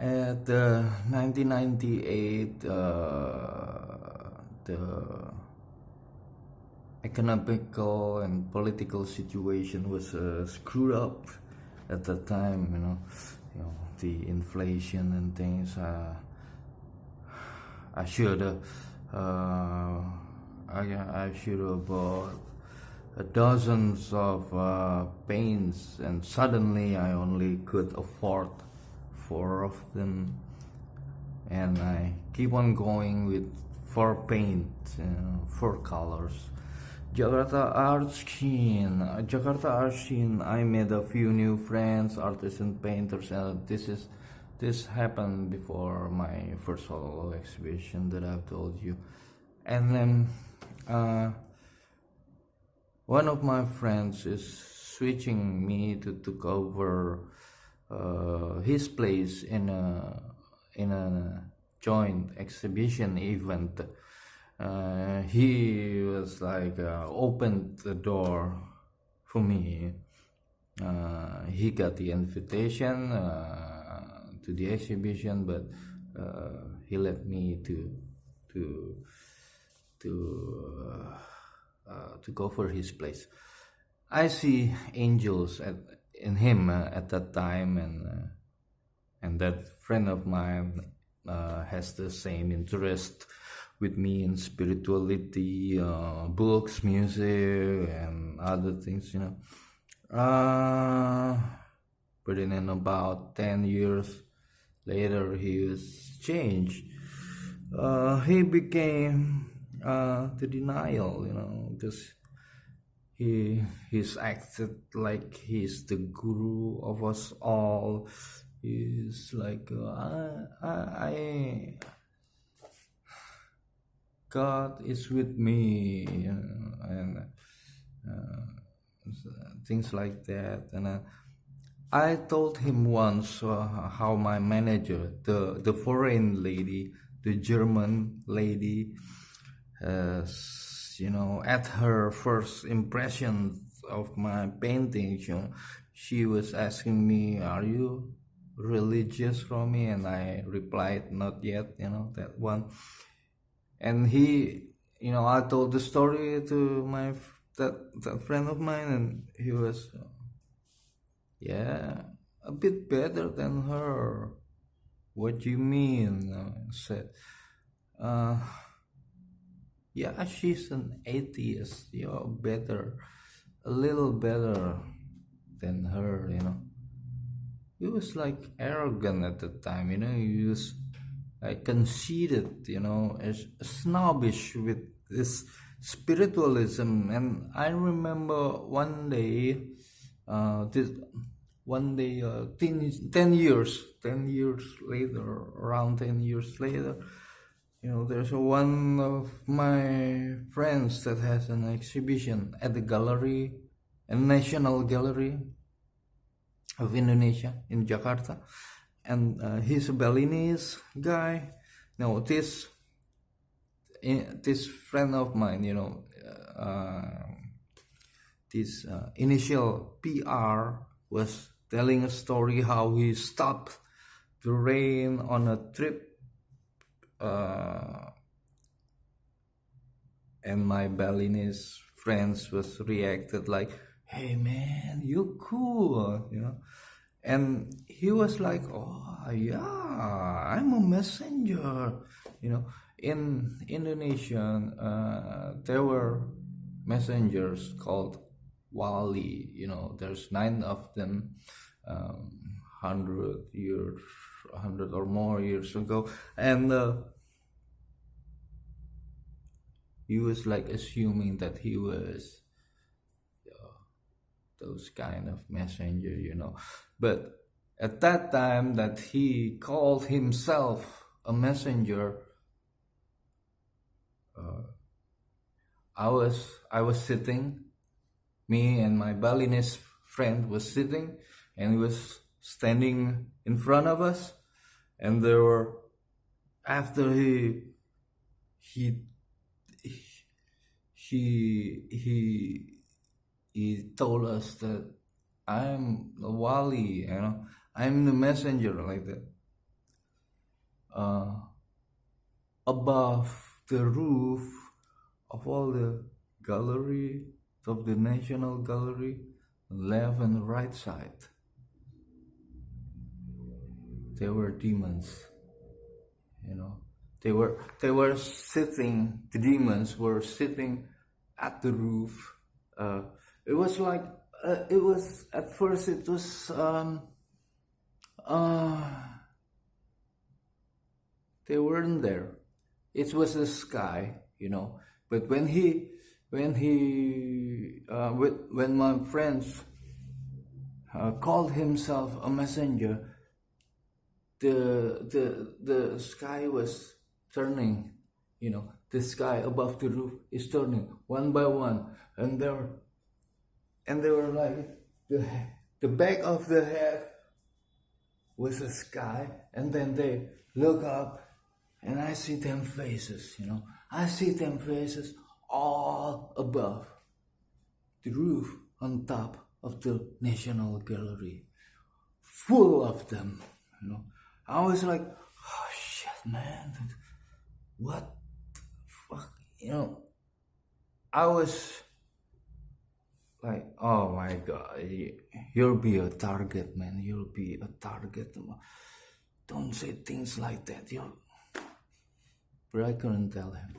At 1998, the economical and political situation was screwed up at that time. The inflation and things. I should I should have bought dozens of paints, and suddenly I only could afford four of them, and I keep on going with four paints, four colors. Jakarta art scene. I made a few new friends, artists and painters, and this happened before my first solo exhibition that I've told you. And then one of my friends is switching me to took over his place in a joint exhibition event. He was like opened the door for me. He got the invitation to the exhibition, but he let me to go for his place. I see angels in him at that time, and that friend of mine has the same interest with me in spirituality, books, music, and other things. But in about 10 years later, he was changed. He became the denial, because he's acted like he's the guru of us all. He's like God is with me, and things like that. And I told him once how my manager, the foreign lady, the German lady, at her first impression of my painting, she was asking me, "Are you religious, Romi?" And I replied, "Not yet," that one. And I told the story to that friend of mine, and he was, yeah, a bit better than her. What do you mean? I said, yeah, she's an atheist. You're better, a little better than her. He was like arrogant at the time. He was like conceited, as snobbish with this spiritualism. And I remember one day, 10 years later, around 10 years later, there's one of my friends that has an exhibition at the gallery, a national gallery of Indonesia in Jakarta. And he's a Balinese guy. Now this friend of mine, this initial PR was telling a story how he stopped the rain on a trip, and my Balinese friends was reacted like, "Hey man, you cool," and he was like, "Oh yeah, I'm a messenger." In Indonesian, there were messengers called wali. There's 9 of them, 100 or more years ago, and he was like assuming that he was those kind of messenger, but at that time that he called himself a messenger, I was sitting, me and my Balinese friend was sitting, and he was standing in front of us, and there were, after he told us that I'm a wali, I'm the messenger, like that. uh, above the roof of all the gallery, of the National Gallery, left and right side, there were demons. You know, they were sitting. The demons were sitting at the roof. Uh, it was like it was at first. It was uh, they weren't there. It was the sky, you know. But when my friends called himself a messenger, the sky was turning, you know. The sky above the roof is turning one by one, and they were like the back of the head was the sky, and then they look up, and I see them faces, you know. I see them faces all above the roof on top of the National Gallery, full of them, you know. I was like, oh shit, man, what the fuck, you know. I was like, oh my god, you'll be a target, man. You'll be a target. Don't say things like that. But I couldn't tell him.